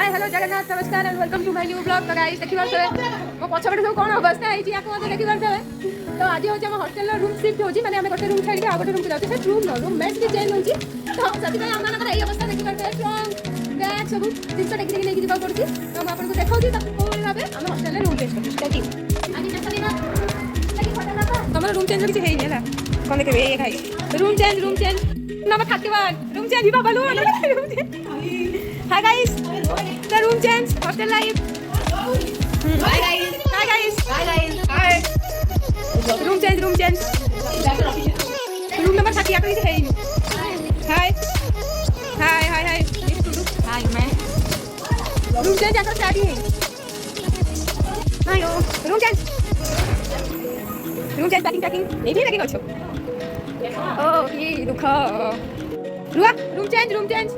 हाय hello Jagannath नमस्कार and welcome to my new blog. तो guys देखि पारछे मो पछपटे सब कोन अवस्था आइछि याको मते देखि पारछे। तो आज होछ हम हॉस्टल रूम शिफ्ट होछि माने हम गोटे रूम छाडी आ गोटे रूम को जाउछि से रूम मेस भी चेंज होछि। तो सति भाई हमन कर एई अवस्था देखि पारछे ट्रंक बैग सब तीन टेक टेक लेके जिबा पड़छि। तो हम आपन को देखाउछि ताकू कोन लाबे हम हॉस्टल रूम चेंज करछि देखि आगे देखा देना देखि फटा लाबा हमर रूम चेंज किछ हेइ नेला कोन देखे ए खाइ रूम चेंज नम खातिबान रूम चेंज हिबा बलु room change. Hi guys the room change hostel life. Hi guys hi room change room number 30 आकर इधर है hi मैं room change आकर स्टार्ट है हायो room change packing नहीं भी लगे कुछ ओ ये दुखा रुआ रूम चेंज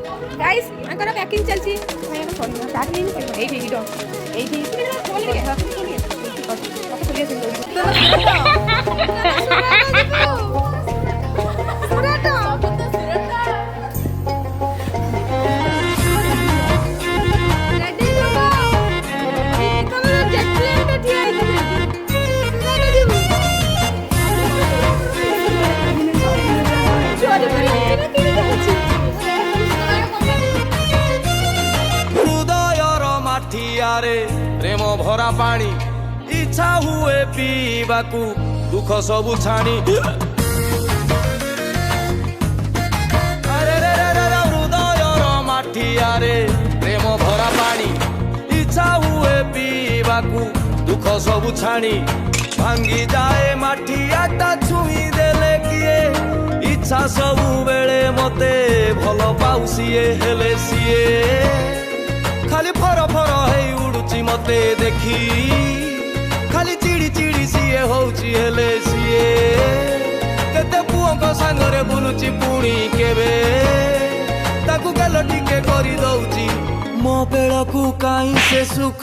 गाइस अंकर पैकिंग चलची मैं फोन स्टार्ट नहीं कर एठी डो एठी खोल के हां खोल के सुराटा रेडी बाबा कमरा जेट प्लेन पे दिया है माठियारे प्रेम भरा पानी इच्छा हुए पीबाकू दुख सबु छाणी हृदयर माठियारे प्रेम भरा पानी इच्छा हुए पीबाकू दुख सबु छाणी भांगी जाए माठियाटा छुई देले किए इच्छा सबु बेले मते भल पाउ सिए हेले सिए खाली फर है उड़ुची मते देखी खाली चिड़ी चिड़ी सीए होची हेले सीए केते पुओं सांगरे बुलुची पुणी केबे ताकू गेलो टिके करी दउची मो बेळकू काई से सुख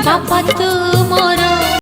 बापा तू